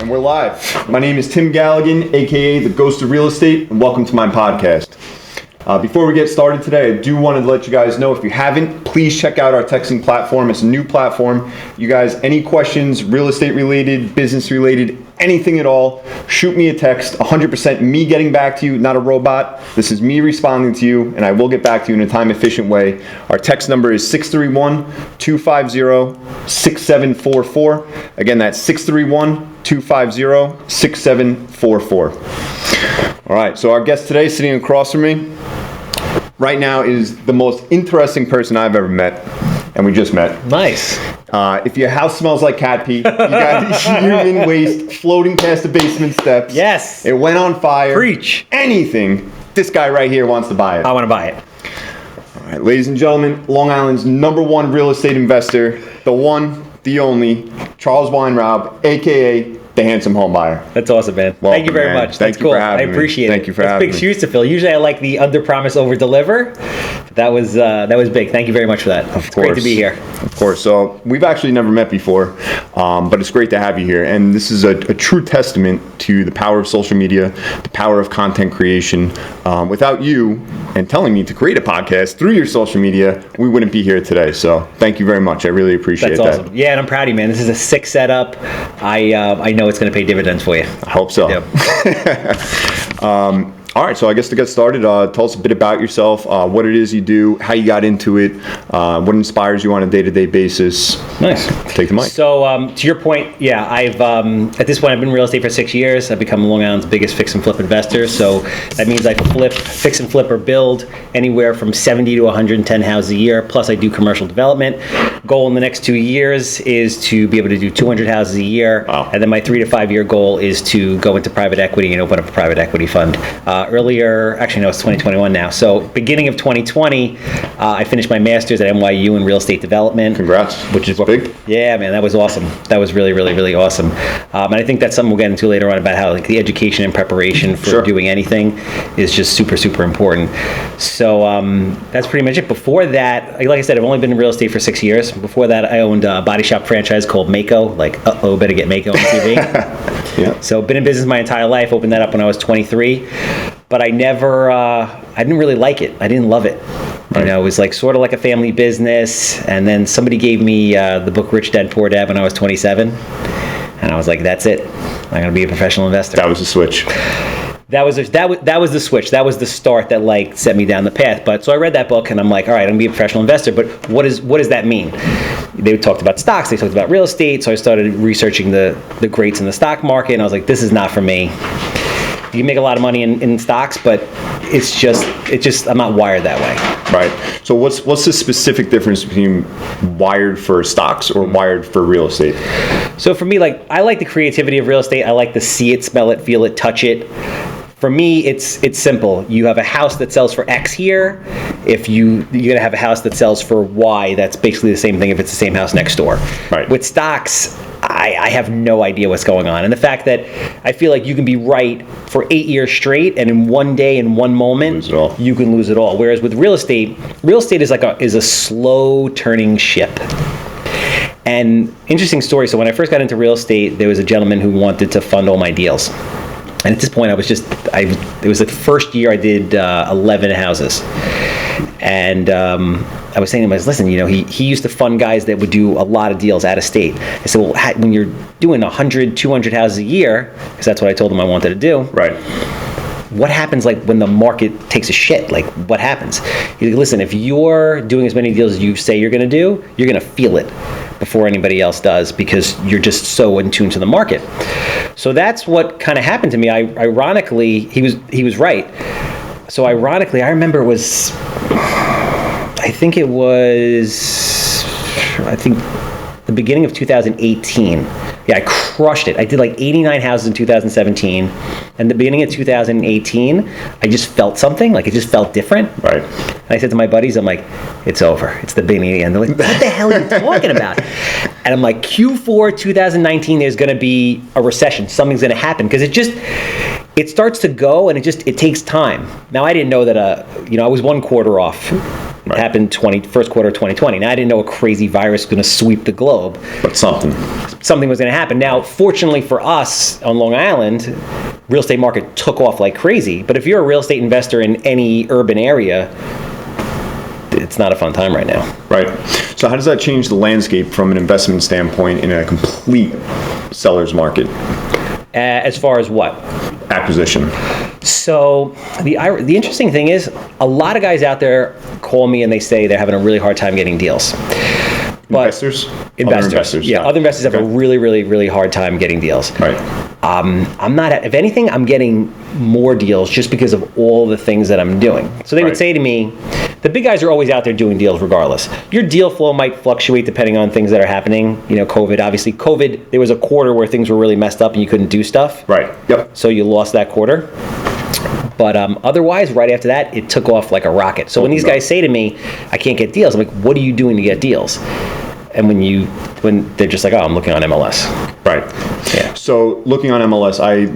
And we're live. My name is Tim Galligan, aka the Ghost of Real Estate, and welcome to my podcast. Before we get started today, I do want to let you guys know, if you haven't, please check out our texting platform. It's a new platform. You guys, any questions, real estate related, business related, anything at all, shoot me a text. 100% me getting back to you, not a robot. This is me responding to you, and I will get back to you in a time-efficient way. Our text number is 631-250-6744. Again, that's 631-250-6744. All right, so our guest today, sitting across from me right now, is the most interesting person I've ever met, and we just met. Nice. If your house smells like cat pee, you got human waste floating past the basement steps. Yes. It went on fire. Preach. Anything. This guy right here wants to buy it. I want to buy it. All right, ladies and gentlemen, Long Island's #1 real estate investor, the one, the only, Charles Weinraub, a.k.a. the handsome homebuyer. That's awesome, man. Welcome, Thank you very man. much. Thank That's you cool. for having I appreciate me. it. Thank you for That's having big me. shoes to fill. Usually I like the under promise, over deliver. That was big. Thank you very much for that. Of It's course. great to be here. Of course. So we've actually never met before, but it's great to have you here. And this is a true testament to the power of social media, the power of content creation. Without you and telling me to create a podcast through your social media, we wouldn't be here today. So thank you very much. I really appreciate That's that. awesome. Yeah, and I'm proud of you, man. This is a sick setup. I know it's going to pay dividends for you. I hope so. Yep. All right, so I guess to get started, tell us a bit about yourself, what it is you do, how you got into it, what inspires you on a day-to-day basis. Nice. Take the mic. So to your point, yeah, I've at this point I've been in real estate for 6 years. I've become Long Island's biggest fix and flip investor. So that means I fix and flip or build anywhere from 70 to 110 houses a year. Plus I do commercial development. Goal in the next 2 years is to be able to do 200 houses a year. Wow. And then my 3 to 5 year goal is to go into private equity and open up a private equity fund. Actually no, it's 2021 now. So beginning of 2020, I finished my master's at NYU in real estate development. Congrats. Which is big. Yeah, man, that was awesome. That was really, really, really awesome. And I think that's something we'll get into later on about how like the education and preparation for Sure. doing anything is just super, super important. So that's pretty much it. Before that, like I said, I've only been in real estate for 6 years. Before that, I owned a body shop franchise called Mako. Like, better get Mako on TV. Yeah. So been in business my entire life. Opened that up when I was 23. But I didn't really like it. I didn't love it. Right. You know, it was like sort of like a family business. And then somebody gave me the book Rich Dad Poor Dad when I was 27. And I was like, that's it. I'm going to be a professional investor. That was the switch. That was the switch. That was the start that like set me down the path. But so I read that book and I'm like, all right, I'm going to be a professional investor. But what does that mean? They talked about stocks. They talked about real estate. So I started researching the greats in the stock market. And I was like, this is not for me. You can make a lot of money in stocks, but it's just I'm not wired that way. Right. So what's the specific difference between wired for stocks or wired for real estate? So for me, like I like the creativity of real estate. I like to see it, smell it, feel it, touch it. For me, it's simple. You have a house that sells for X here. If you're gonna have a house that sells for Y, that's basically the same thing if it's the same house next door. Right. With stocks, I have no idea what's going on. And the fact that I feel like you can be right for 8 years straight, and in one day, in one moment, you can lose it all. Whereas with real estate is a slow turning ship. And interesting story. So when I first got into real estate, there was a gentleman who wanted to fund all my deals. And at this point, it was the first year I did 11 houses. And I was saying to him, listen, you know, he used to fund guys that would do a lot of deals out of state. I said, well, when you're doing 100, 200 houses a year, because that's what I told him I wanted to do. Right. What happens like when the market takes a shit? Like what happens? He's like, listen, if you're doing as many deals as you say you're going to do, you're going to feel it before anybody else does because you're just so in tune to the market. So that's what kind of happened to me. Ironically, he was right. So ironically, I remember it was the beginning of 2018. Yeah, I crushed it. I did like 89 houses in 2017. And the beginning of 2018, I just felt something. Like it just felt different. Right. And I said to my buddies, I'm like, it's over. It's the beginning of the end. They're like, what the hell are you talking about? And I'm like, Q4 2019, there's going to be a recession. Something's going to happen. Because it starts to go and it takes time. Now, I didn't know that, I was one quarter off. It happened first quarter of 2020. Now, I didn't know a crazy virus was going to sweep the globe. But something was going to happen. Now, fortunately for us on Long Island, real estate market took off like crazy. But if you're a real estate investor in any urban area, it's not a fun time right now. Right. So how does that change the landscape from an investment standpoint in a complete seller's market? As far as what? Acquisition. So the interesting thing is, a lot of guys out there call me and they say they're having a really hard time getting deals. But Investors? Other investors have a really, really, really hard time getting deals. Right. I'm not, if anything, I'm getting more deals just because of all the things that I'm doing. So they would say to me, the big guys are always out there doing deals regardless. Your deal flow might fluctuate depending on things that are happening. You know, COVID, there was a quarter where things were really messed up and you couldn't do stuff. Right. Yep. So you lost that quarter. But otherwise, right after that, it took off like a rocket. So when these guys say to me, I can't get deals, I'm like, what are you doing to get deals? And when they're just like, oh, I'm looking on MLS. Right. Yeah. So looking on MLS, I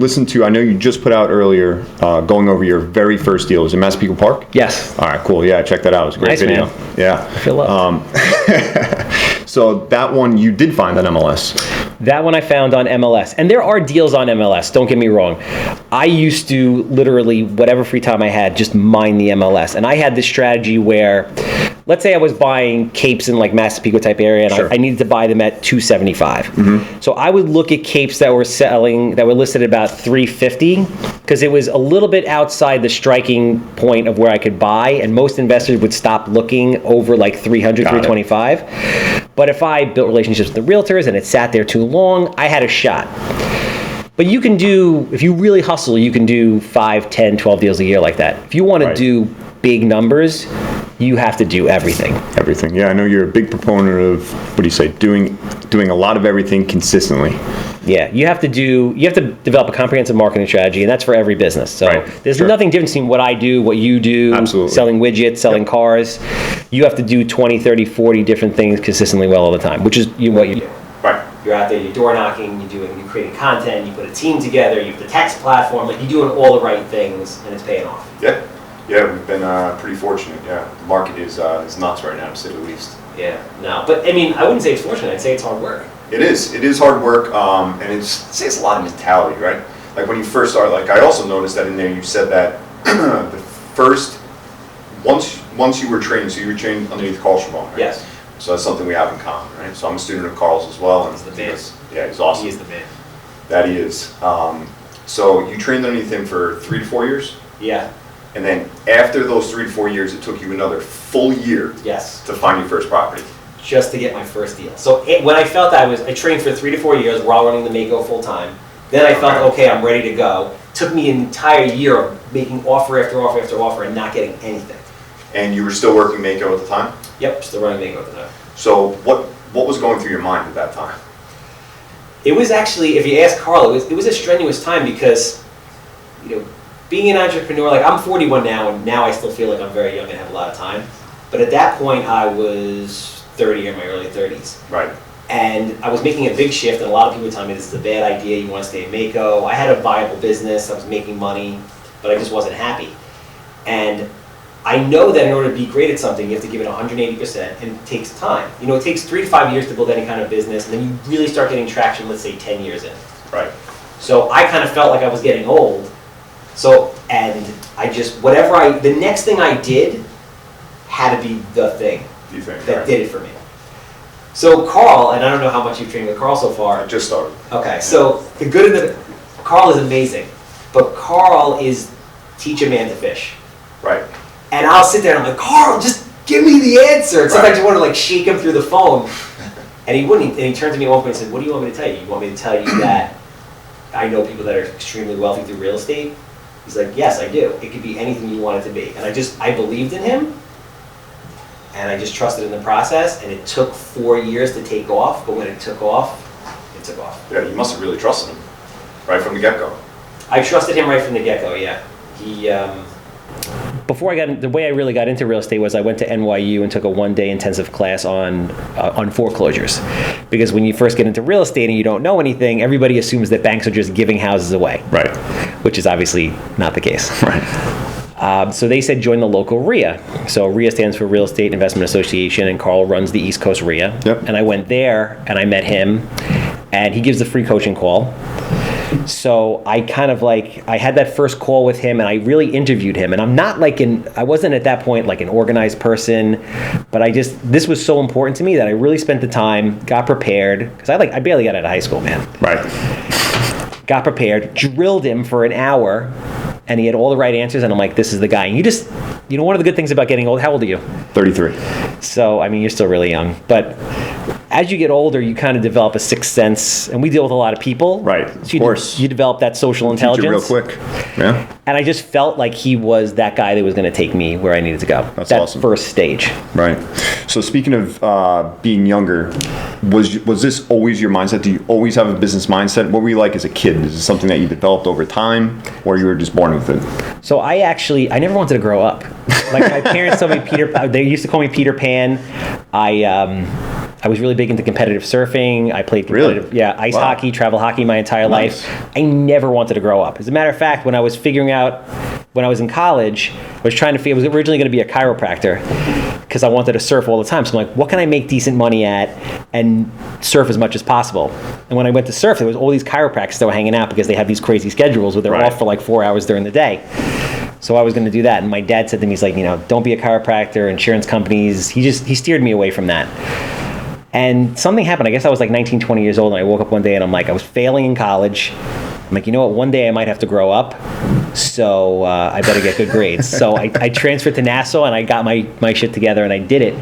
know you just put out earlier, going over your very first deal. Was it Massapequa Park? Yes. All right, cool. Yeah, check that out. It was a great video. Man. Yeah. I feel loved. So that one you did find on MLS. That one I found on MLS. And there are deals on MLS, don't get me wrong. I used to literally, whatever free time I had, just mine the MLS. And I had this strategy where, let's say I was buying capes in like Massapequa type area, and I needed to buy them at $275. Mm-hmm. So I would look at capes that were listed at about $350, because it was a little bit outside the striking point of where I could buy, and most investors would stop looking over like $300, $325. But if I built relationships with the realtors and it sat there too long, I had a shot. But you can do, if you really hustle, you can do 5, 10, 12 deals a year like that. If you want to do big numbers, you have to do everything. Everything. Yeah, I know you're a big proponent of, what do you say, doing a lot of everything consistently. Yeah, you have to develop a comprehensive marketing strategy, and that's for every business. So there's nothing different between what I do, what you do, selling widgets, selling cars. You have to do 20, 30, 40 different things consistently well all the time, which is what you do. Right. You're out there, you're door knocking, you're creating content, you put a team together, you have the text platform, like you're doing all the right things, and it's paying off. Yeah, we've been pretty fortunate. Yeah, the market is nuts right now, to say the least. Yeah, no, but I mean, I wouldn't say it's fortunate. I'd say it's hard work. It is hard work, and it's a lot of mentality, right? Like when you first start, like I also noticed that in there you said that once you were trained, so you were trained underneath Carl Chabon, right? Yes. So that's something we have in common, right? So I'm a student of Carl's as well. And he's the man. Yeah, he's awesome. He is the man. That he is. So you trained underneath him for 3 to 4 years? Yeah. And then after those 3 to 4 years, it took you another full year to find your first property. Just to get my first deal. So when I felt I trained for 3 to 4 years while running the Mako full time. Then I felt, okay, I'm ready to go. Took me an entire year of making offer after offer after offer and not getting anything. And you were still working Mako at the time? Yep, still running Mako at the time. So what was going through your mind at that time? It was actually, if you ask Carl, it was a strenuous time because, being an entrepreneur, like I'm 41 now, and now I still feel like I'm very young and have a lot of time. But at that point, I was 30 or in my early 30s. Right. And I was making a big shift, and a lot of people would tell me this is a bad idea, you want to stay in Mako. I had a viable business, I was making money, but I just wasn't happy. And I know that in order to be great at something, you have to give it 180%, and it takes time. It takes 3 to 5 years to build any kind of business, and then you really start getting traction, let's say 10 years in. Right. So I kind of felt like I was getting old. So, and I just, the next thing I did had to be the thing that did it for me. So Carl, and I don't know how much you've trained with Carl so far. I just started. Okay, so the good of Carl is amazing, but Carl is teach a man to fish. Right. And I'll sit there and I'm like, Carl, just give me the answer. And sometimes you want to like shake him through the phone. And he wouldn't. And he turned to me at one point and said, what do you want me to tell you? You want me to tell you that I know people that are extremely wealthy through real estate? He's like, yes, I do. It could be anything you want it to be. And I believed in him. And I just trusted in the process. And it took 4 years to take off. But when it took off, it took off. Yeah, you must have really trusted him right from the get-go. I trusted him right from the get-go, yeah. The way I really got into real estate was I went to NYU and took a 1-day intensive class on foreclosures. Because when you first get into real estate and you don't know anything, everybody assumes that banks are just giving houses away. Right. Which is obviously not the case. Right. So they said join the local RIA. So RIA stands for Real Estate Investment Association, and Carl runs the East Coast RIA. Yep. And I went there and I met him, and he gives the free coaching call. So I I had that first call with him, and I really interviewed him. And I'm not I wasn't at that point like an organized person, but this was so important to me that I really spent the time, got prepared, because I barely got out of high school, man. Right. Got prepared, drilled him for an hour, and he had all the right answers, and I'm like, this is the guy. And one of the good things about getting old, how old are you? 33. So, I mean, you're still really young, but as you get older, you kind of develop a sixth sense, and we deal with a lot of people. Right, so of course. You develop that social intelligence. Real quick. Yeah. And I just felt like he was that guy that was going to take me where I needed to go. That's that awesome. First stage. Right. So speaking of being younger, was this always your mindset? Do you always have a business mindset? What were you like as a kid? Is this something that you developed over time, or you were just born with it? So I never wanted to grow up. Like my parents told me they used to call me Peter Pan. I was really big into competitive surfing. I played competitive, ice hockey, travel hockey my entire life. I never wanted to grow up. As a matter of fact, when I was in college, I was originally going to be a chiropractor because I wanted to surf all the time. So I'm like, what can I make decent money at and surf as much as possible? And when I went to surf, there was all these chiropractors that were hanging out because they have these crazy schedules where they're off for like 4 hours during the day. So I was going to do that. And my dad said to me, he's like, don't be a chiropractor, insurance companies. He steered me away from that. And something happened. I guess I was like 19, 20 years old, and I woke up one day and I'm like, I was failing in college. I'm like, you know what? One day I might have to grow up, so I better get good grades. So I transferred to Nassau, and I got my shit together, and I did it.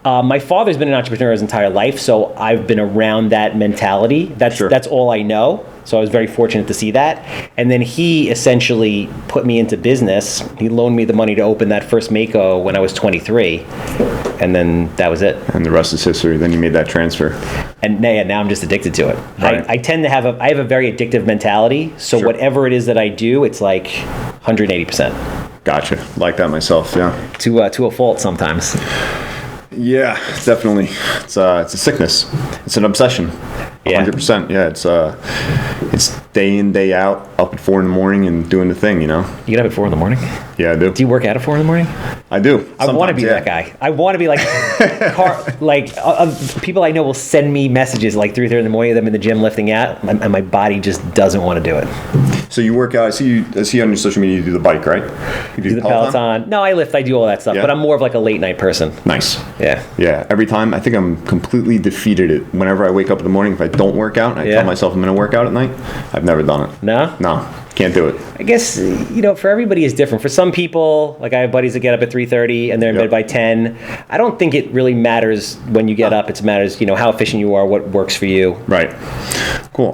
My father's been an entrepreneur his entire life, so I've been around that mentality. That's all I know. So I was very fortunate to see that. And then he essentially put me into business. He loaned me the money to open that first Mako when I was 23. And then that was it. And the rest is history. Then you made that transfer. And now I'm just addicted to it. Right. I tend to have a very addictive mentality. So whatever it is that I do, it's like 180%. Gotcha. Like that myself, yeah. To a fault sometimes. Yeah, definitely. It's a sickness. It's an obsession. 100%. Yeah, it's day in, day out, up at 4 a.m. and doing the thing, You get up at 4 a.m? Yeah, I do. Do you work out at 4 a.m? I do. I want to be that guy. I want to be like, people I know will send me messages like 3:30 in the morning, them in the gym lifting out, and my body just doesn't want to do it. So you work out. I see on your social media you do the bike, right? You do the Peloton. No, I lift. I do all that stuff, but I'm more of like a late night person. Nice. Yeah. Yeah. Every time I think I'm completely defeated it. Whenever I wake up in the morning, if I don't work out, and I tell myself I'm going to work out at night, I've never done it. No? No. Can't do it. I guess, for everybody is different. For some people, like I have buddies that get up at 3:30 and they're in bed by 10. I don't think it really matters when you get up. It matters, how efficient you are, what works for you. Right. Cool.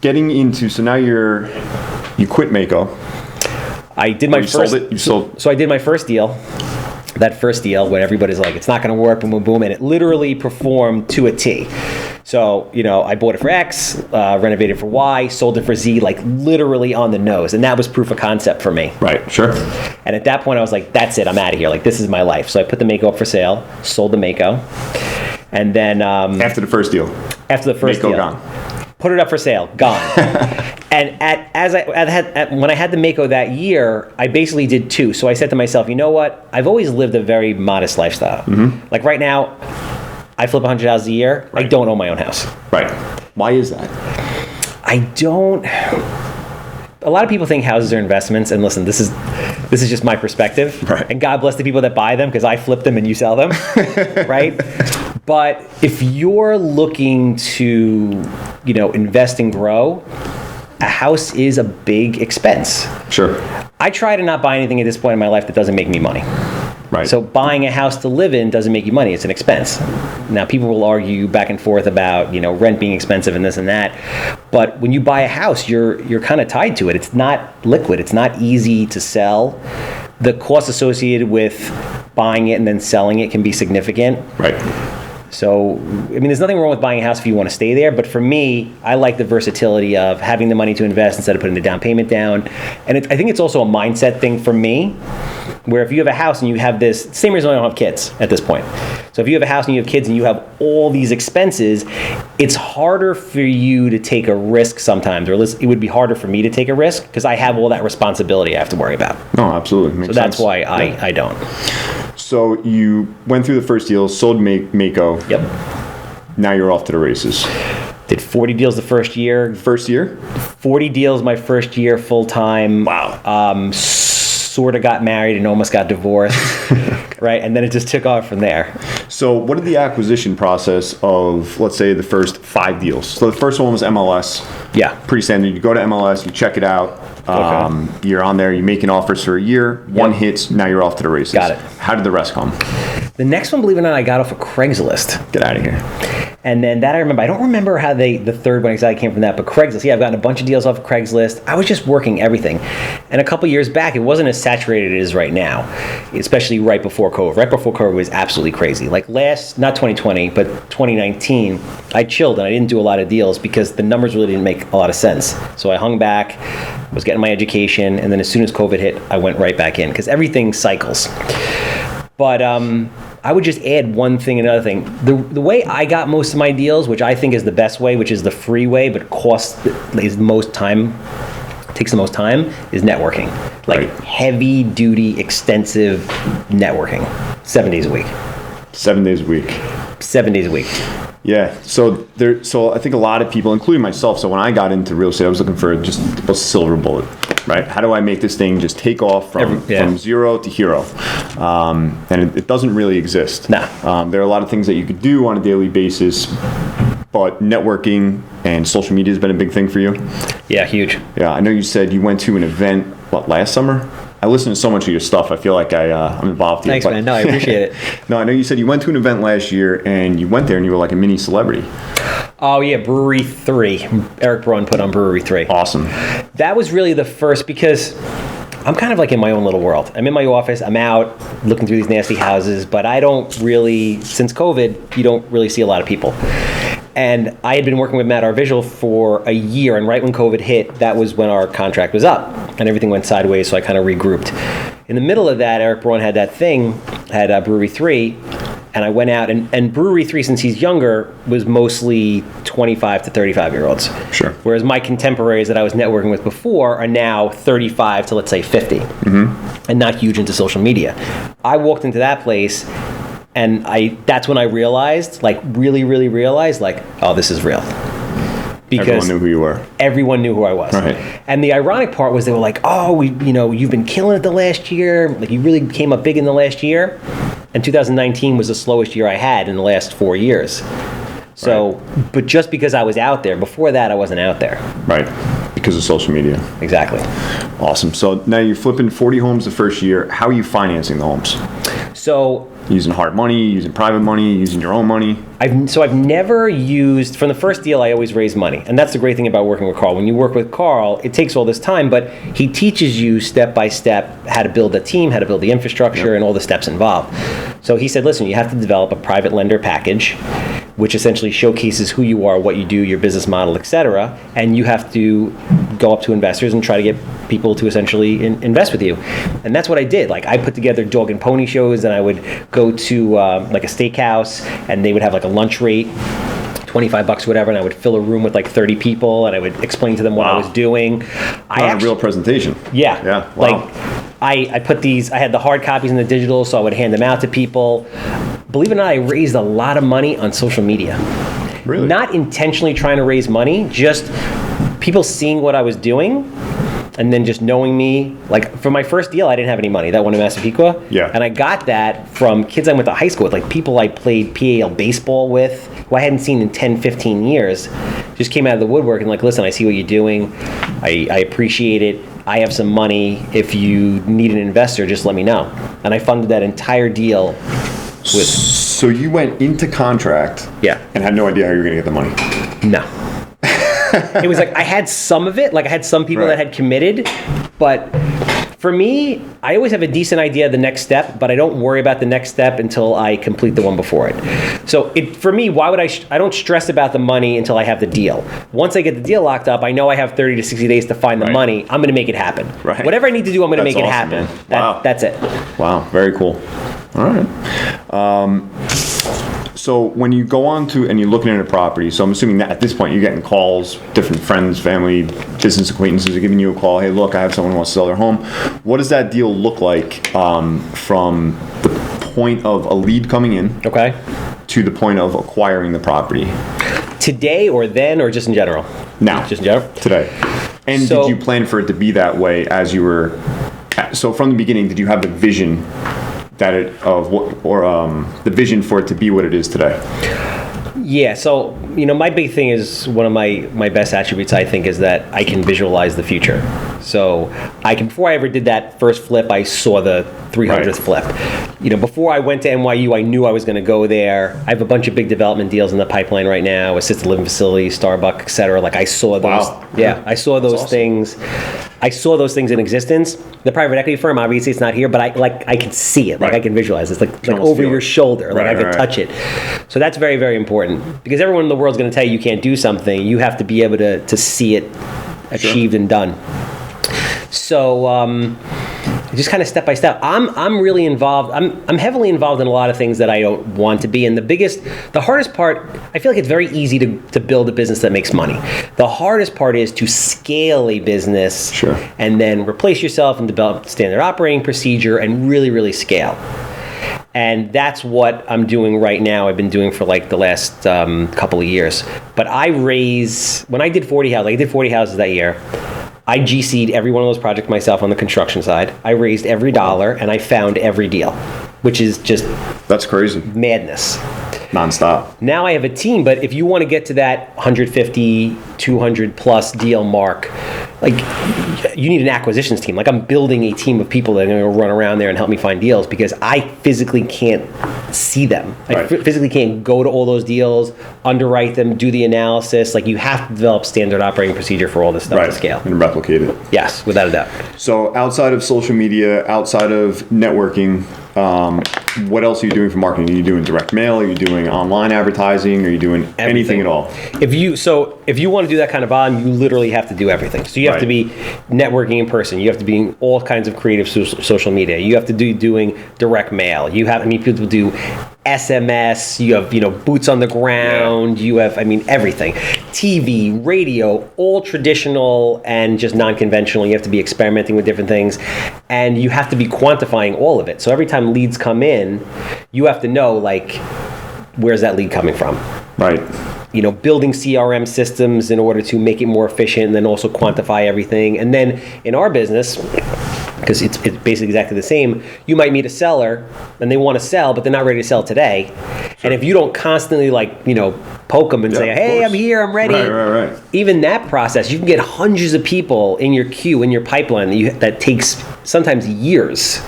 Getting into, so now you quit Mako. I did my first. Sold it? You sold. So I did my first deal. That first deal when everybody's like, it's not going to work, boom, boom, boom, and it literally performed to a T. So, I bought it for X, renovated for Y, sold it for Z, like literally on the nose. And that was proof of concept for me. Right, sure. And at that point I was like, that's it, I'm out of here. Like, this is my life. So I put the Mako up for sale, sold the Mako. And then... after the first deal. After the first Mako deal. Gone. Put it up for sale, gone. And when I had the Mako that year, I basically did two. So I said to myself, you know what? I've always lived a very modest lifestyle. Mm-hmm. Like right now, I flip $100,000 a year. Right. I don't own my own house. Right. Why is that? I don't. A lot of people think houses are investments, and listen, this is just my perspective. Right. And God bless the people that buy them, because I flip them and you sell them, right? But if you're looking to, invest and grow, a house is a big expense. Sure. I try to not buy anything at this point in my life that doesn't make me money. Right. So buying a house to live in doesn't make you money. It's an expense. Now, people will argue back and forth about, rent being expensive and this and that. But when you buy a house, you're kind of tied to it. It's not liquid. It's not easy to sell. The cost associated with buying it and then selling it can be significant. Right. So, there's nothing wrong with buying a house if you want to stay there. But for me, I like the versatility of having the money to invest instead of putting the down payment down. And I think it's also a mindset thing for me. Where if you have a house and you have this, same reason I don't have kids at this point. So if you have a house and you have kids and you have all these expenses, it's harder for you to take a risk sometimes, or it would be harder for me to take a risk because I have all that responsibility I have to worry about. No, absolutely. Makes so that's sense. why I don't. So you went through the first deal, sold Mako. Yep. Now you're off to the races. Did 40 deals the first year. First year? 40 deals my first year full time. Wow. Sort of got married and almost got divorced. Right? And then it just took off from there. So what did the acquisition process of, let's say, the first 5 deals? So the first one was MLS. Yeah. Pretty standard. You go to MLS, you check it out. Okay. You're on there, you're making offers for a year. One hits, now you're off to the races. Got it. How did the rest come? The next one, believe it or not, I got off of Craigslist. Get out of here. And then that I remember. I don't remember how the third one exactly came from that, but Craigslist. Yeah, I've gotten a bunch of deals off of Craigslist. I was just working everything. And a couple years back, it wasn't as saturated as it is right now, especially right before COVID. Right before COVID was absolutely crazy. Like not 2020, but 2019, I chilled and I didn't do a lot of deals because the numbers really didn't make a lot of sense. So I hung back, was getting my education, and then as soon as COVID hit, I went right back in because everything cycles. But I would just add one thing and another thing. The way I got most of my deals, which I think is the best way, which is the free way, but takes the most time, is networking. Like heavy duty, extensive networking. 7 days a week. 7 days a week. 7 days a week. Yeah, so I think a lot of people, including myself, so when I got into real estate, I was looking for just a silver bullet, right? How do I make this thing just take off from zero to hero? And it doesn't really exist. Nah. There are a lot of things that you could do on a daily basis, but networking and social media has been a big thing for you. Yeah, huge. Yeah, I know you said you went to an event, last summer? I listen to so much of your stuff. I feel like I'm involved here. Thanks, man. No, I appreciate it. No, I know you said you went to an event last year and you went there and you were like a mini celebrity. Oh, yeah, Brewery 3. Eric Braun put on Brewery 3. Awesome. That was really the first because I'm kind of like in my own little world. I'm in my office. I'm out looking through these nasty houses, but I don't really, since COVID, you don't really see a lot of people. And I had been working with Matt, our visual, for a year, and right when COVID hit, that was when our contract was up, and everything went sideways, so I kind of regrouped. In the middle of that, Eric Braun had that thing, had Brewery 3, and I went out, and Brewery 3, since he's younger, was mostly 25 to 35-year-olds. Sure. Whereas my contemporaries that I was networking with before are now 35 to, let's say, 50, and not huge into social media. I walked into that place, and that's when I realized, really realized, oh, this is real. Because everyone knew who you were. Everyone knew who I was. Right. And the ironic part was they were like, oh, you've been killing it the last year. Like, you really came up big in the last year. And 2019 was the slowest year I had in the last 4 years. So, But just because I was out there, before that I wasn't out there. Right. Because of social media. Exactly. Awesome. So now you're flipping 40 homes the first year. How are you financing the homes? So, using hard money, using private money, using your own money? I've never used, from the first deal, I always raise money. And that's the great thing about working with Carl. When you work with Carl, it takes all this time, but he teaches you step by step how to build a team, how to build the infrastructure, and all the steps involved. So he said, listen, you have to develop a private lender package, which essentially showcases who you are, what you do, your business model, etc. And you have to go up to investors and try to get people to essentially invest with you. And that's what I did. Like, I put together dog and pony shows, and I would go to like a steakhouse, and they would have like a lunch rate, $25 or whatever, and I would fill a room with like 30 people, and I would explain to them what I was doing. A real presentation. Yeah. Yeah. Wow. Like, I put these, I had the hard copies and the digital, so I would hand them out to people. Believe it or not, I raised a lot of money on social media. Really? Not intentionally trying to raise money, just people seeing what I was doing and then just knowing me. Like, for my first deal, I didn't have any money, that one in Massapequa. Yeah. And I got that from kids I went to high school with, like people I played PAL baseball with, who I hadn't seen in 10, 15 years. Just came out of the woodwork and like, listen, I see what you're doing. I appreciate it. I have some money. If you need an investor, just let me know. And I funded that entire deal. So you went into contract, and had no idea how you were going to get the money. No. It was like I had some of it, like I had some people that had committed, but For me, I always have a decent idea of the next step, but I don't worry about the next step until I complete the one before it. So for me, why would I don't stress about the money until I have the deal. Once I get the deal locked up, I know I have 30 to 60 days to find the money. I'm going to make it happen. Right. Whatever I need to do, I'm going to make it awesome, happen. man. Wow. That's it. Wow, very cool. All right. So when you go on to, and you're looking at a property, so I'm assuming that at this point you're getting calls, different friends, family, business acquaintances are giving you a call. Hey, look, I have someone who wants to sell their home. What does that deal look like from the point of a lead coming in to the point of acquiring the property? Today or then or just in general? Now. Just in general? Today. And So- did you plan for it to be that way as you were, so from the beginning, did you have the vision that the vision for it to be what it is today? Yeah, so, my big thing is, one of my best attributes, I think, is that I can visualize the future. So before I ever did that first flip, I saw the 300th flip. Before I went to NYU, I knew I was going to go there. I have a bunch of big development deals in the pipeline right now, assisted living facilities, Starbucks, et cetera. Like I saw those. Wow. Yeah, I saw those awesome. things. I saw those things in existence. The private equity firm, obviously it's not here, but I can see it. Like I can visualize it. It's like almost over feel your it. shoulder. Like Right, I can touch it. So that's very, very important, because everyone in the world is going to tell you can't do something. You have to be able to see it achieved and done. So just kind of step by step. I'm really involved. I'm heavily involved in a lot of things that I don't want to be. And the hardest part, I feel like it's very easy to build a business that makes money. The hardest part is to scale a business and then replace yourself and develop standard operating procedure and really, really scale. And that's what I'm doing right now. I've been doing for like the last couple of years. But when I did 40 houses, I did 40 houses that year. I GC'd every one of those projects myself on the construction side. I raised every dollar and I found every deal, which is just... That's crazy. Madness. Nonstop. Now I have a team, but if you want to get to that 150, 200 plus deal mark, like you need an acquisitions team. Like I'm building a team of people that are going to run around there and help me find deals, because I physically can't see them. I physically can't go to all those deals, underwrite them, do the analysis. Like you have to develop standard operating procedure for all this stuff to scale. And replicate it. Yes, without a doubt. So outside of social media, outside of networking, what else are you doing for marketing? Are you doing direct mail? Are you doing online advertising? Are you doing anything at all? If you want to do that kind of volume, you literally have to do everything. So you have to be networking in person. You have to be in all kinds of creative social media. You have to be doing direct mail. People do SMS. You have boots on the ground. You have everything. TV, radio, all traditional and just non-conventional. You have to be experimenting with different things, and you have to be quantifying all of it. So every time leads come in, you have to know, like, where's that lead coming from? Right. Building CRM systems in order to make it more efficient, and then also quantify everything. And then in our business, because it's basically exactly the same, you might meet a seller and they want to sell, but they're not ready to sell today. And if you don't constantly poke them and say, hey, I'm here, I'm ready. Right. Even that process, you can get hundreds of people in your queue, in your pipeline, that takes sometimes years.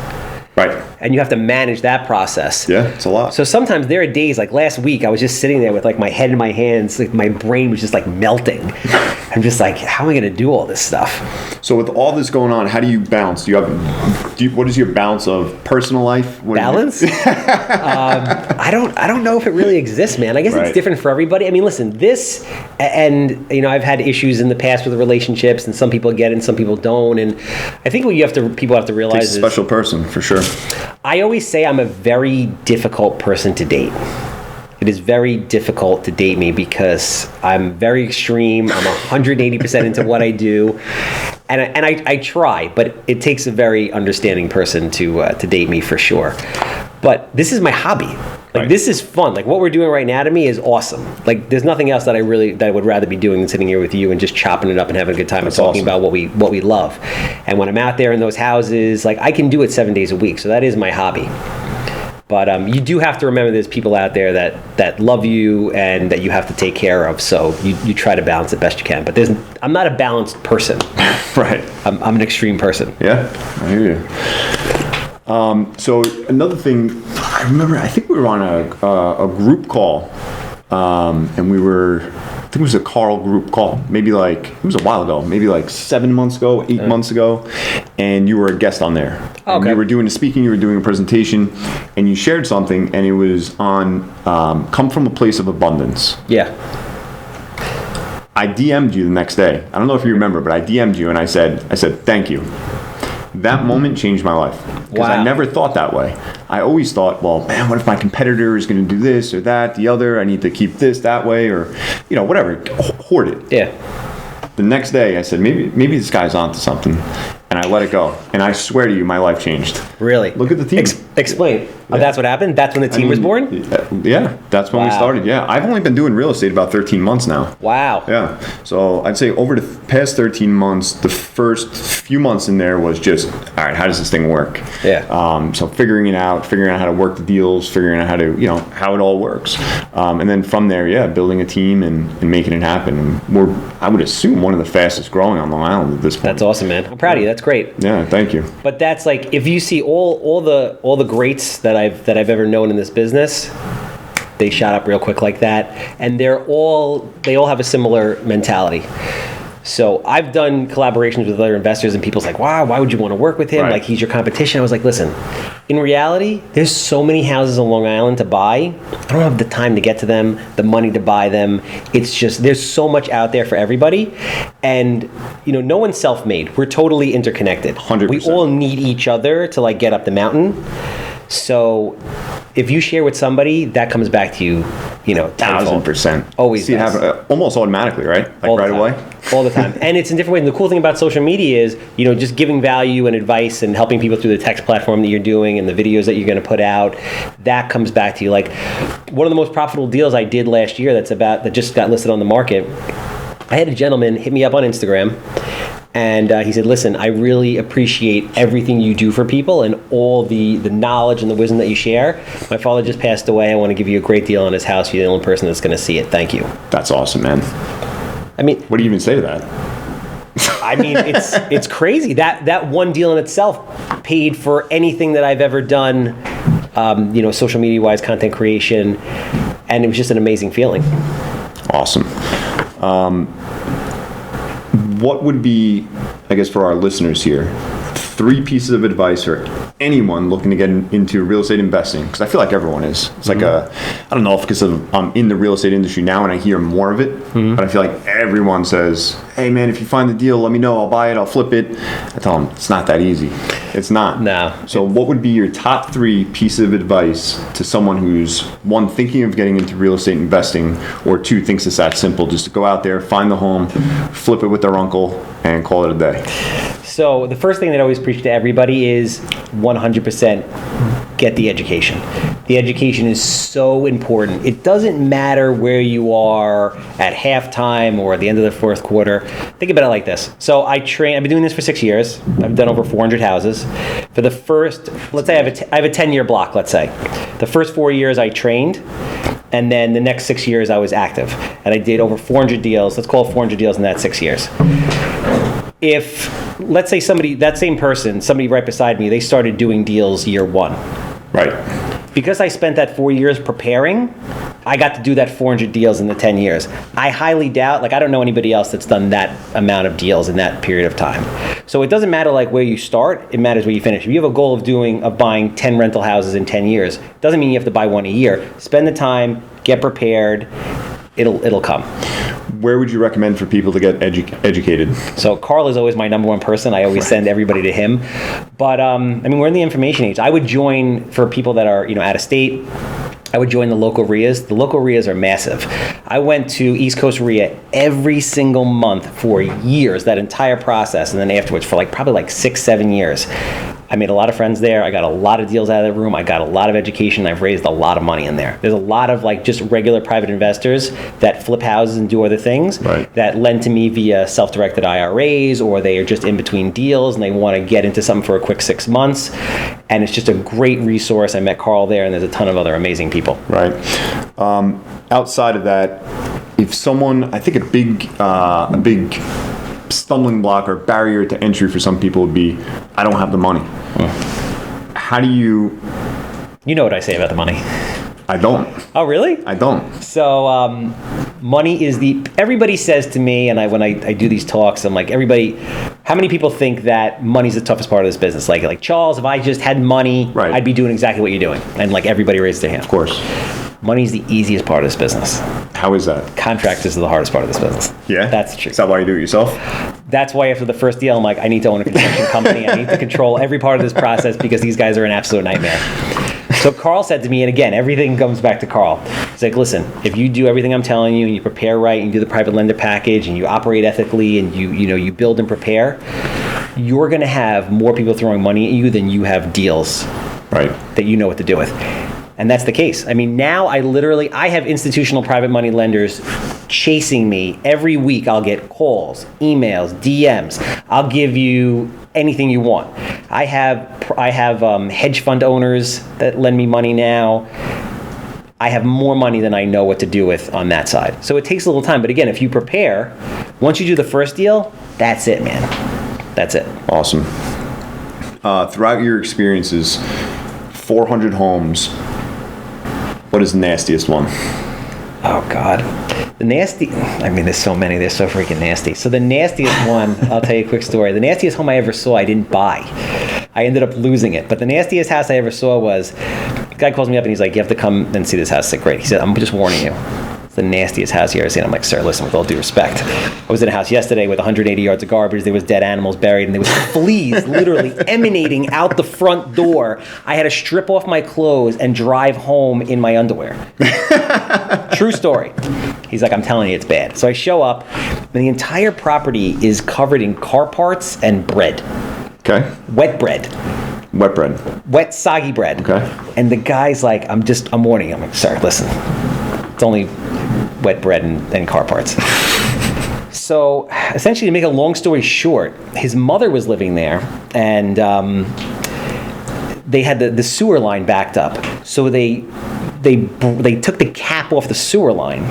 Right. And you have to manage that process. Yeah, it's a lot. So sometimes there are days, like last week, I was just sitting there with like my head in my hands, like my brain was just like melting. I'm just like, how am I going to do all this stuff? So with all this going on, how do you balance? What is your balance of personal life? Balance? I don't know if it really exists, man. I guess it's different for everybody. I mean, listen, this, and I've had issues in the past with relationships, and some people get it and some people don't. And I think what people have to realize is a special person, for sure. I always say I'm a very difficult person to date. It is very difficult to date me because I'm very extreme. I'm 180% into what I do, and I try, but it takes a very understanding person to date me for sure. But this is my hobby. This is fun. Like what we're doing right now to me is awesome. Like there's nothing else that I would rather be doing than sitting here with you and just chopping it up and having a good time and talking about what we love. And when I'm out there in those houses, like I can do it 7 days a week. So that is my hobby. But you do have to remember there's people out there that love you and that you have to take care of. So you try to balance it best you can. But I'm not a balanced person. Right. I'm an extreme person. Yeah, I hear you. So another thing, I remember, I think we were on a group call, and we were think it was a Carl group call, maybe like, it was a while ago, maybe like 7 months ago, 8 months ago, and you were a guest on there. Okay. And you were doing a speaking, you were doing a presentation, and you shared something, and it was on come from a place of abundance. Yeah. I DM'd you the next day. I don't know if you remember, but I DM'd you and I said, thank you. That moment changed my life. Because I never thought that way. I always thought, well, man, what if my competitor is going to do this or that, the other? I need to keep this that way, or, whatever. Hoard it. Yeah. The next day, I said, maybe this guy's onto something. And I let it go. And I swear to you, my life changed. Really? Look at the team. Explain. Yeah. That's what happened? That's when the team was born? Yeah, that's when we started. Yeah, I've only been doing real estate about 13 months now. Wow. Yeah, so I'd say over the past 13 months, the first few months in there was just, all right, how does this thing work? Yeah. So figuring out how to work the deals, figuring out how to, how it all works. And then from there, building a team and making it happen. And we're, I would assume, one of the fastest growing on Long Island at this point. That's awesome, man. I'm proud of you. That's great. Yeah, thank you. But that's like, if you see all the greats that I've ever known in this business, they shot up real quick like that, and they all have a similar mentality. So I've done collaborations with other investors, and people's like, wow, why would you want to work with him? Right. Like, he's your competition. I was like, listen, in reality, there's so many houses on Long Island to buy. I don't have the time to get to them, the money to buy them. It's just, there's so much out there for everybody. And, no one's self-made. We're totally interconnected. 100%. We all need each other to like get up the mountain. So if you share with somebody, that comes back to you, tenfold. 1000%. Always see it does. happen almost automatically, right? Like right away. All the time. And it's in different ways. And the cool thing about social media is, just giving value and advice and helping people through the text platform that you're doing and the videos that you're going to put out, that comes back to you. Like, one of the most profitable deals I did last year that just got listed on the market, I had a gentleman hit me up on Instagram, and he said, listen, I really appreciate everything you do for people and all the knowledge and the wisdom that you share. My father just passed away. I want to give you a great deal on his house. You're the only person that's going to see it. Thank you. That's awesome, man. I mean, what do you even say to that? I mean, it's crazy. That one deal in itself paid for anything that I've ever done, social media-wise, content creation, and it was just an amazing feeling. Awesome. What would be, I guess, for our listeners here, 3 pieces of advice for anyone looking to get into real estate investing? Because I feel like everyone is. It's like I don't know if because I'm in the real estate industry now and I hear more of it, but I feel like everyone says, hey man, if you find the deal, let me know, I'll buy it, I'll flip it. I tell them, it's not that easy. It's not. No. So what would be your top 3 pieces of advice to someone who's, 1, thinking of getting into real estate investing, or 2, thinks it's that simple, just to go out there, find the home, flip it with their uncle, and call it a day? So the first thing that I always preach to everybody is 100% get the education. The education is so important. It doesn't matter where you are at halftime or at the end of the fourth quarter. Think about it like this. So I've been doing this for 6 years. I've done over 400 houses. For the first, let's say I have a 10-year block, let's say. The first 4 years I trained, and then the next 6 years I was active. And I did over 400 deals. Let's call it 400 deals in that 6 years. If, let's say that same person, somebody right beside me, they started doing deals year 1. Right. Because I spent that 4 years preparing, I got to do that 400 deals in the 10 years. I highly doubt, I don't know anybody else that's done that amount of deals in that period of time. So it doesn't matter where you start, it matters where you finish. If you have a goal of buying 10 rental houses in 10 years, it doesn't mean you have to buy one a year. Spend the time, get prepared, it'll come. Where would you recommend for people to get educated? So Carl is always my number one person. I always send everybody to him. But we're in the information age. I would join, for people that are out of state, I would join the local RIAs. The local RIAs are massive. I went to East Coast RIA every single month for years, that entire process, and then afterwards for probably 6-7 years. I made a lot of friends there. I got a lot of deals out of the room. I got a lot of education. I've raised a lot of money in there. There's a lot of just regular private investors that flip houses and do other things, right, that lend to me via self-directed IRAs, or they are just in between deals and they want to get into something for a quick 6 months. And it's just a great resource. I met Carl there, and there's a ton of other amazing people. Right. Outside of that, if someone, I think a big stumbling block or barrier to entry for some people would be, I don't have the money. How do you... You know what I say about the money. I don't. Oh, really? I don't. So Money is everybody says to me, and when I do these talks, I'm like, how many people think that money's the toughest part of this business? Like Charles, if I just had money, right, I'd be doing exactly what you're doing. And like everybody raised their hand. Of course. Money's the easiest part of this business. How is that? Contractors are the hardest part of this business. Yeah? That's true. Is that why you do it yourself? That's why after the first deal, I'm like, I need to own a construction company. I need to control every part of this process because these guys are an absolute nightmare. So Carl said to me, and again, everything comes back to Carl. He's like, listen, if you do everything I'm telling you and you prepare right and you do the private lender package and you operate ethically and you build and prepare, you're going to have more people throwing money at you than you have deals that you know what to do with. And that's the case. I mean, now I have institutional private money lenders chasing me. Every week I'll get calls, emails, DMs. I'll give you anything you want. I have hedge fund owners that lend me money now. I have more money than I know what to do with on that side. So it takes a little time. But again, if you prepare, once you do the first deal, that's it, man. That's it. Awesome. Throughout your experiences, 400 homes, what is the nastiest one? Oh, God. There's so many. They're so freaking nasty. So the nastiest one, I'll tell you a quick story. The nastiest home I ever saw, I didn't buy. I ended up losing it. But the nastiest house I ever saw was, the guy calls me up and he's like, you have to come and see this house. I said, great. He said, I'm just warning you. It's the nastiest house you ever seen. I'm like, sir, listen, with all due respect. I was in a house yesterday with 180 yards of garbage. There was dead animals buried, and there was fleas literally emanating out the front door. I had to strip off my clothes and drive home in my underwear. True story. He's like, I'm telling you, it's bad. So I show up, and the entire property is covered in car parts and bread. Okay. Wet bread. Wet bread. Wet, soggy bread. Okay. And the guy's like, I'm warning you. I'm like, sir, listen. It's only wet bread and car parts. So essentially, to make a long story short, his mother was living there, and they had the sewer line backed up. So they took the cap off the sewer line.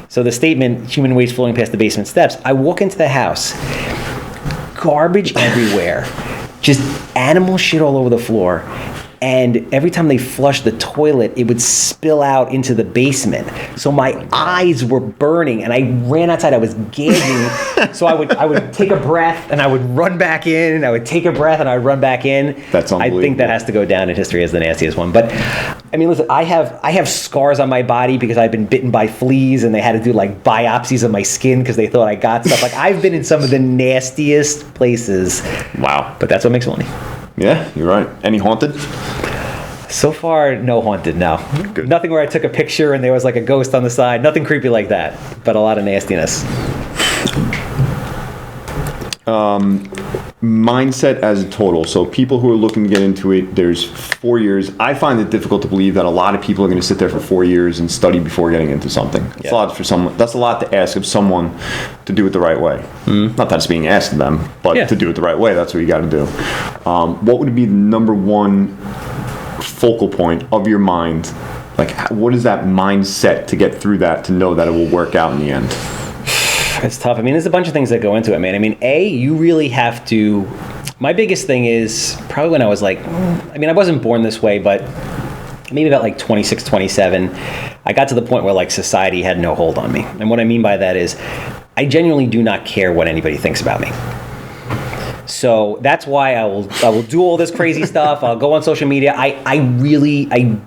So the statement, human waste flowing past the basement steps. I walk into the house, garbage everywhere, just animal shit all over the floor. And every time they flushed the toilet, it would spill out into the basement. So my eyes were burning, and I ran outside. I was gagging. So I would take a breath, and I would run back in. And I would take a breath, and I would run back in. That's unbelievable. I think that has to go down in history as the nastiest one. But I mean, listen, I have scars on my body because I've been bitten by fleas, and they had to do like biopsies of my skin because they thought I got stuff. Like, I've been in some of the nastiest places. Wow. But that's what makes money. Yeah, you're right. Any haunted? So far, no haunted, no. Good. Nothing where I took a picture and there was like a ghost on the side. Nothing creepy like that, but a lot of nastiness. Mindset as a total. So people who are looking to get into it, there's 4 years. I find it difficult to believe that a lot of people are going to sit there for 4 years and study before getting into something. That's a lot for someone. That's a lot to ask of someone to do it the right way. Not that it's being asked of them, but to do it the right way. That's what you got to do. What would be the number one focal point of your mind? Like, what is that mindset to get through that, to know that it will work out in the end? It's tough. I mean, there's a bunch of things that go into it, man. I mean, you really have to. My biggest thing is probably when I was like, I wasn't born this way, but maybe about like 26, 27, I got to the point where like society had no hold on me. And what I mean by that is I genuinely do not care what anybody thinks about me. So that's why I will do all this crazy stuff. I'll go on social media. I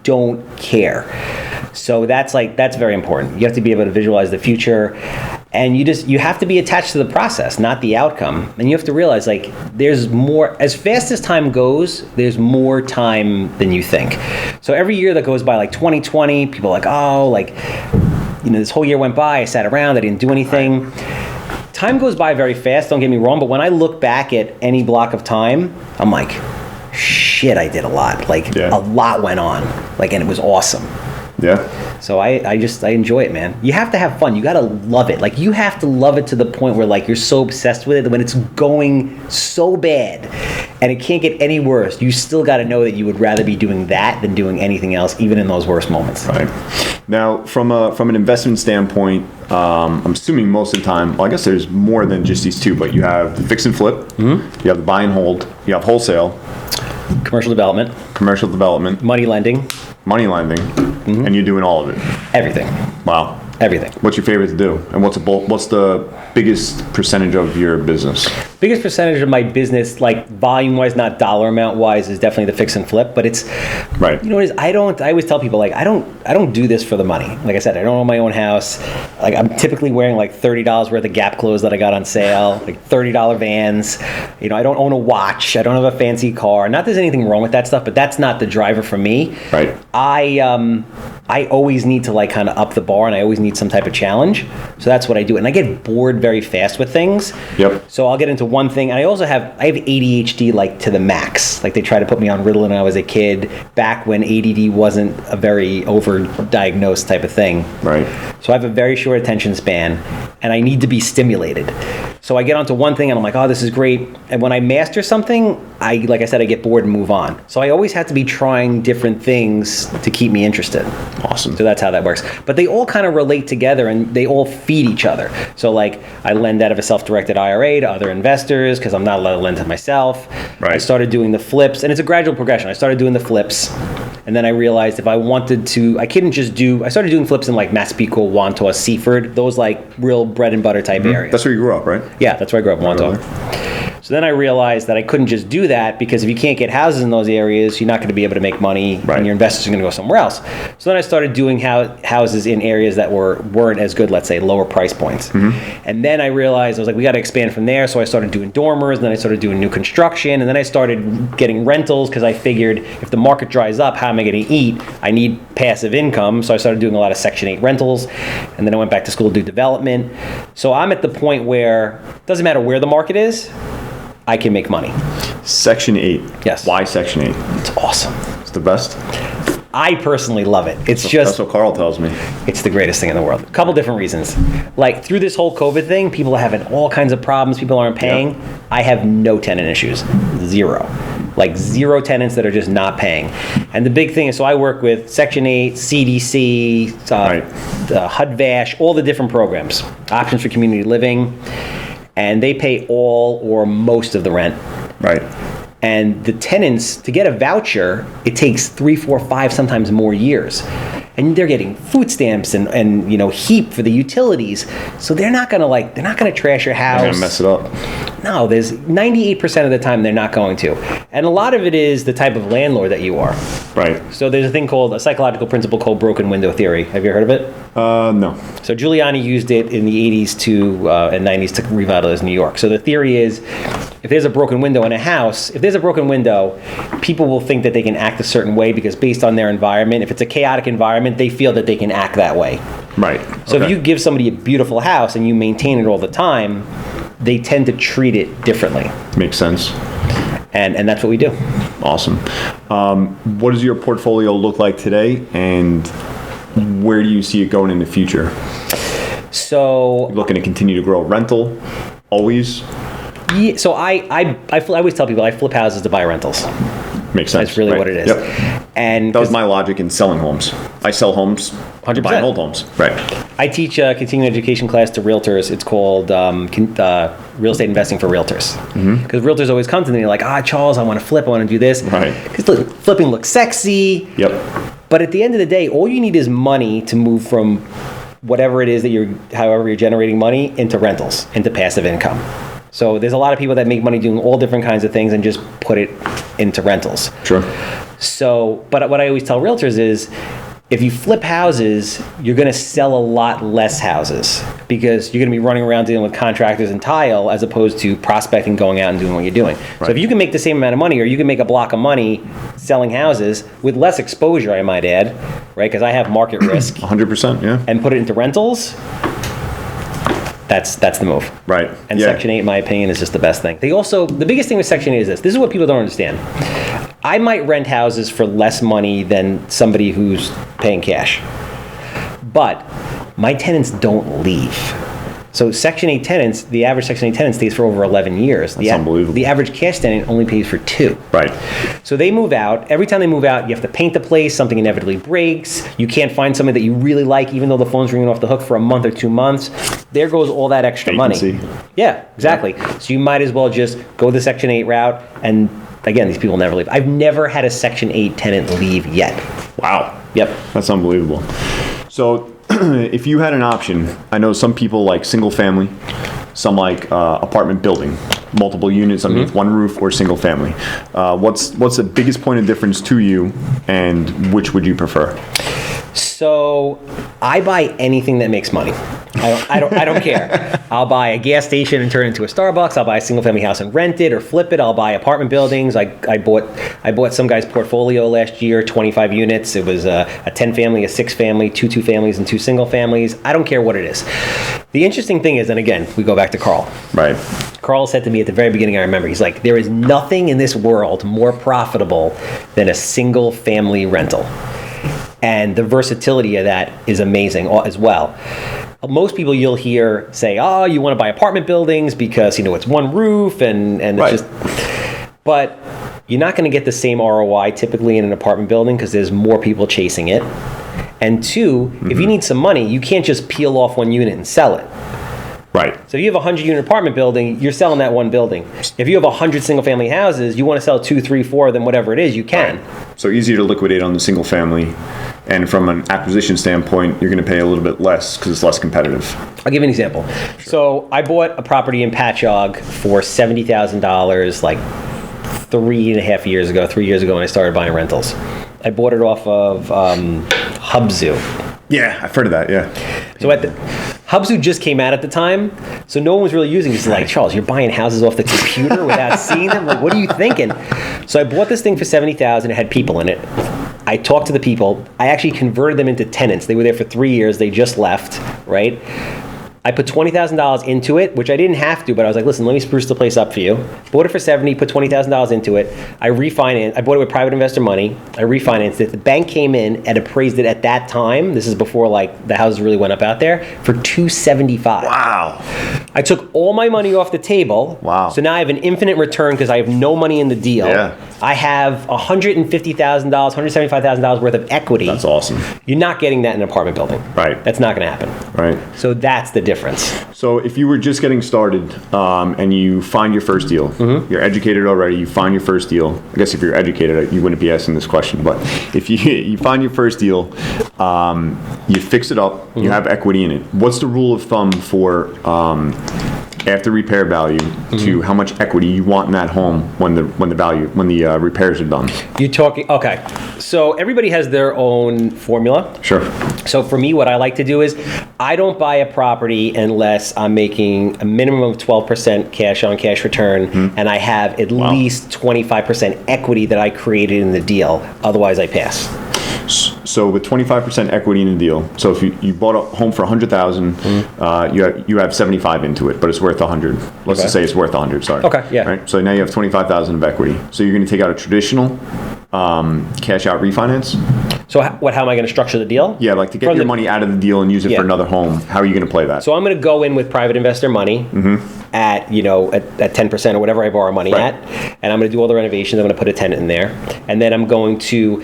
don't care. So that's very important. You have to be able to visualize the future, and you have to be attached to the process, not the outcome. And you have to realize like there's more. As fast as time goes, there's more time than you think. So every year that goes by, like 2020, people are like, oh, like, this whole year went by. I sat around. I didn't do anything. Time goes by very fast, don't get me wrong, but when I look back at any block of time, I'm like, shit, I did a lot. Like, a lot went on. Like, and it was awesome. Yeah. So I enjoy it, man. You have to have fun. You got to love it. Like, you have to love it to the point where, like, you're so obsessed with it that when it's going so bad and it can't get any worse, you still got to know that you would rather be doing that than doing anything else, even in those worst moments. Right. Now, from an investment standpoint, I'm assuming most of the time, well, I guess there's more than just these two, but you have the fix and flip, you have the buy and hold, you have wholesale, commercial development, money lending, and you're doing all of it. Everything. Wow. Everything. What's your favorite to do? And what's the biggest percentage of your business? Biggest percentage of my business, like volume-wise, not dollar amount-wise, is definitely the fix and flip. But it's, right. You know what it is? I always tell people, like, I don't do this for the money. Like I said, I don't own my own house. Like, I'm typically wearing like $30 worth of Gap clothes that I got on sale, like $30 Vans. You know, I don't own a watch. I don't have a fancy car. Not that there's anything wrong with that stuff, but that's not the driver for me. Right. I always need to like kind of up the bar, and I always need some type of challenge. So that's what I do. And I get bored very fast with things. Yep. So I'll get into one thing. And I have ADHD like to the max. Like they tried to put me on Ritalin when I was a kid, back when ADD wasn't a very overdiagnosed type of thing. Right. So I have a very short attention span, and I need to be stimulated. So I get onto one thing and I'm like, oh, this is great. And when I master something, like I said, I get bored and move on. So I always have to be trying different things to keep me interested. Awesome. So that's how that works. But they all kind of relate together and they all feed each other. So like I lend out of a self-directed IRA to other investors because I'm not allowed to lend to myself. Right. I started doing the flips, and it's a gradual progression. I started doing the flips, and then I realized if I wanted to, I started doing flips in like Massapequa, Wantagh, Seaford, those like real bread and butter type areas. That's where you grew up, right? Yeah, that's where I grew up in Wantagh. So then I realized that I couldn't just do that, because if you can't get houses in those areas, you're not going to be able to make money, right, and your investors are going to go somewhere else. So then I started doing houses in areas that weren't as good, let's say lower price points. Mm-hmm. And then I realized, I was like, we got to expand from there. So I started doing dormers, and then I started doing new construction, and then I started getting rentals, because I figured if the market dries up, how am I going to eat? I need passive income. So I started doing a lot of Section 8 rentals, and then I went back to school to do development. So I'm at the point where it doesn't matter where the market is, I can make money. Section 8. Yes. Why Section 8? It's awesome. It's the best? I personally love it. That's what Carl tells me. It's the greatest thing in the world. A couple different reasons. Like through this whole COVID thing, people are having all kinds of problems. People aren't paying. Yeah. I have no tenant issues. Zero. Like zero tenants that are just not paying. And the big thing is, so I work with Section 8, CDC, right, HUD-VASH, all the different programs, options for community living, and they pay all or most of the rent. Right. And the tenants, to get a voucher, it takes 3, 4, 5, sometimes more years. And they're getting food stamps and HEAP for the utilities. So they're not gonna trash your house. They're gonna mess it up. No, there's 98% of the time they're not going to. And a lot of it is the type of landlord that you are. Right. So there's a thing called a psychological principle called broken window theory. Have you heard of it? No. So Giuliani used it in the 80s and 90s to revitalize New York. So the theory is, if there's a broken window in a house, people will think that they can act a certain way because based on their environment, if it's a chaotic environment, they feel that they can act that way. Right. So if you give somebody a beautiful house and you maintain it all the time, they tend to treat it differently. Makes sense. And that's what we do. Awesome. What does your portfolio look like today, and where do you see it going in the future? So, you're looking to continue to grow rental, always? Yeah, so I always tell people I flip houses to buy rentals. Makes sense. That's really what it is. Yep. And that was my logic in selling homes. I sell homes, 100%. Buy and hold homes. Right. I teach a continuing education class to realtors. It's called Real Estate Investing for Realtors. Because realtors always come to me like, Charles, I want to flip, I want to do this. Right. Because flipping looks sexy. Yep. But at the end of the day, all you need is money to move from whatever it is that however you're generating money into rentals, into passive income. So there's a lot of people that make money doing all different kinds of things and just put it into rentals. Sure. So, but what I always tell realtors is, if you flip houses, you're going to sell a lot less houses because you're going to be running around dealing with contractors and tile as opposed to prospecting, going out and doing what you're doing. Right. So if you can make the same amount of money, or you can make a block of money selling houses with less exposure, I might add, right? Because I have market risk. 100%, yeah. And put it into rentals. That's the move. Right. And Section 8, in my opinion, is just the best thing. The biggest thing with Section 8 is this. This is what people don't understand. I might rent houses for less money than somebody who's paying cash. But my tenants don't leave. So Section 8 tenants, the average Section 8 tenant stays for over 11 years. That's unbelievable. The average cash tenant only pays for 2. Right. So they move out. Every time they move out, you have to paint the place. Something inevitably breaks. You can't find somebody that you really like, even though the phone's ringing off the hook for a month or 2 months. There goes all that extra money. Yeah, exactly. Yeah. So you might as well just go the Section 8 route. And again, these people never leave. I've never had a Section 8 tenant leave yet. Wow. Yep. That's unbelievable. So if you had an option, I know some people like single family, some like apartment building, multiple units underneath one roof, or single family. What's the biggest point of difference to you, and which would you prefer? So I buy anything that makes money. I don't care. I'll buy a gas station and turn it into a Starbucks. I'll buy a single family house and rent it or flip it. I'll buy apartment buildings. I bought some guy's portfolio last year, 25 units. It was a 10 family, a 6 family, 2 families, and 2 single families. I don't care what it is. The interesting thing is, and again, we go back to Carl. Right. Carl said to me at the very beginning, I remember, he's like, there is nothing in this world more profitable than a single family rental. And the versatility of that is amazing as well. Most people you'll hear say, oh, you want to buy apartment buildings because, it's one roof and right. It's just, but you're not going to get the same ROI typically in an apartment building because there's more people chasing it. And 2, if you need some money, you can't just peel off one unit and sell it. Right. So if you have a 100-unit apartment building, you're selling that one building. If you have 100 single-family houses, you want to sell 2, 3, 4 of them, whatever it is, you can. Right. So easier to liquidate on the single family, and from an acquisition standpoint, you're going to pay a little bit less because it's less competitive. I'll give you an example. Sure. So I bought a property in Patchogue for $70,000 like 3 years ago when I started buying rentals. I bought it off of Hubzu. Yeah, I've heard of that, yeah. So Hubzu just came out at the time, so no one was really using it. It's like, Charles, you're buying houses off the computer without seeing them? Like, what are you thinking? So I bought this thing for $70,000. It had people in it. I talked to the people. I actually converted them into tenants. They were there for 3 years. They just left, right? I put $20,000 into it, which I didn't have to, but I was like, listen, let me spruce the place up for you. Bought it for $70,000, put $20,000 into it. I bought it with private investor money. I refinanced it. The bank came in and appraised it at that time. This is before the houses really went up out there for $275,000. Wow. I took all my money off the table. Wow. So now I have an infinite return because I have no money in the deal. Yeah. I have $150,000, $175,000 worth of equity. That's awesome. You're not getting that in an apartment building. Right. That's not going to happen. Right. So that's the difference. So if you were just getting started and you find your first deal, you're educated already, you find your first deal. I guess if you're educated, you wouldn't be asking this question, but if you find your first deal, you fix it up, you have equity in it. What's the rule of thumb for after repair value to how much equity you want in that home when the repairs are done? You're talking, okay. So everybody has their own formula. Sure. So for me, what I like to do is I don't buy a property unless I'm making a minimum of 12% cash on cash return and I have at least 25% equity that I created in the deal. Otherwise, I pass. So with 25% equity in the deal, so if you bought a home for $100,000, you have 75 into it, but it's worth 100. Let's just say it's worth 100. Sorry. Okay. Yeah. Right. So now you have 25,000 of equity. So you're going to take out a traditional cash out refinance. So how am I going to structure the deal? Yeah, like to get your money out of the deal and use it for another home. How are you going to play that? So I'm going to go in with private investor money at 10% or whatever I borrow money at, and I'm going to do all the renovations. I'm going to put a tenant in there, and then I'm going to.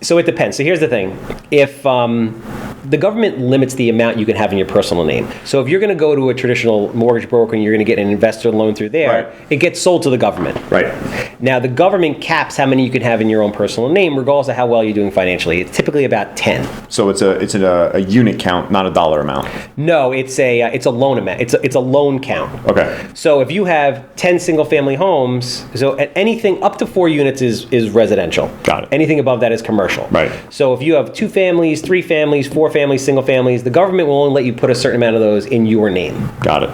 So it depends. So here's the thing. If the government limits the amount you can have in your personal name. So if you're going to go to a traditional mortgage broker and you're going to get an investor loan through there, it gets sold to the government. Right. Now, the government caps how many you can have in your own personal name, regardless of how well you're doing financially. It's typically about 10. So it's a unit count, not a dollar amount. No, it's a loan amount. It's a loan count. Okay. So if you have 10 single-family homes, so anything up to 4 units is residential. Got it. Anything above that is commercial. Right. So if you have 2 families, 3 families, 4 families, single families, the government will only let you put a certain amount of those in your name. Got it.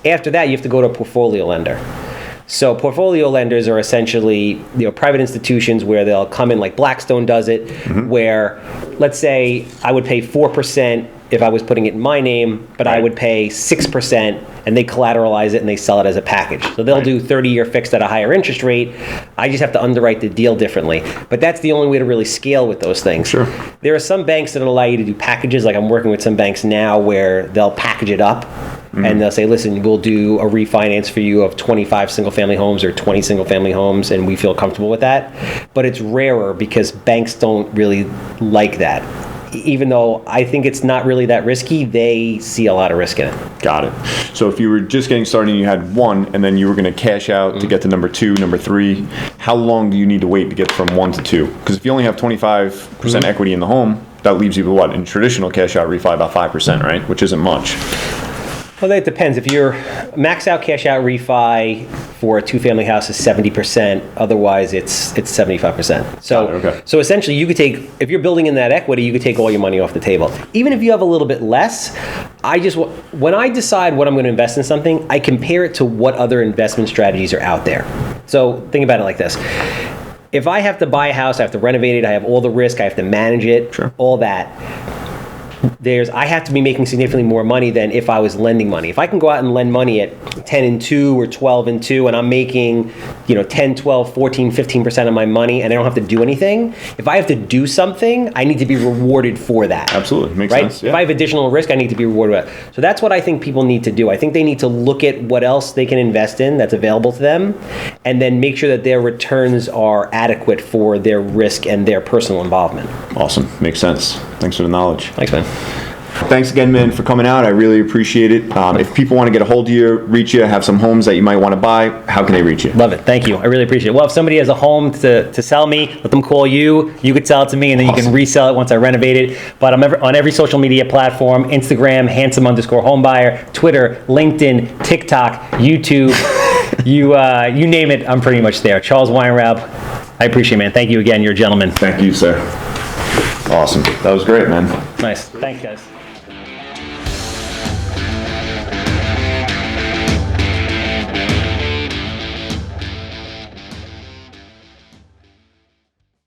After that, you have to go to a portfolio lender. So portfolio lenders are essentially private institutions where they'll come in, like Blackstone does it, where let's say I would pay 4% if I was putting it in my name, but I would pay 6% and they collateralize it and they sell it as a package. So they'll do 30-year fixed at a higher interest rate. I just have to underwrite the deal differently. But that's the only way to really scale with those things. Sure. There are some banks that allow you to do packages. Like I'm working with some banks now where they'll package it up and they'll say, listen, we'll do a refinance for you of 25 single-family homes or 20 single-family homes, and we feel comfortable with that. But it's rarer because banks don't really like that. Even though I think it's not really that risky, they see a lot of risk in it. Got it. So if you were just getting started and you had 1 and then you were going to cash out to get to number 2, number 3, how long do you need to wait to get from 1 to 2? Because if you only have 25% equity in the home, that leaves you with what, in traditional cash out refi, about 5%, right? Which isn't much. Well, that depends. If you're max out cash out refi for a two-family house is 70%. Otherwise, it's 75%. So, okay. So essentially, you could take, if you're building in that equity, you could take all your money off the table. Even if you have a little bit less, when I decide what I'm going to invest in something, I compare it to what other investment strategies are out there. So think about it like this. If I have to buy a house, I have to renovate it, I have all the risk, I have to manage it, Sure. all that. I have to be making significantly more money than if I was lending money. If I can go out and lend money at 10 and 2 or 12 and 2 and I'm making 10, 12, 14, 15% of my money and I don't have to do anything, if I have to do something, I need to be rewarded for that. Absolutely. Makes right? sense. Yeah. If I have additional risk, I need to be rewarded with that. So that's what I think people need to do. I think they need to look at what else they can invest in that's available to them and then make sure that their returns are adequate for their risk and their personal involvement. Awesome. Makes sense. Thanks for the knowledge. Thanks, man. Thanks again, man, for coming out. I really appreciate it. If people want to get a hold of you, reach you, have some homes that you might want to buy, how can they reach you? Love it. Thank you. I really appreciate it. Well, if somebody has a home to sell me, let them call you. You could sell it to me, and then you can resell it once I renovate it. But I'm on every social media platform, Instagram, handsome_homebuyer, Twitter, LinkedIn, TikTok, YouTube. You name it, I'm pretty much there. Charles Weinraub. I appreciate it, man. Thank you again. You're a gentleman. Thank you, sir. Awesome. That was great, man. Nice. Thanks, guys.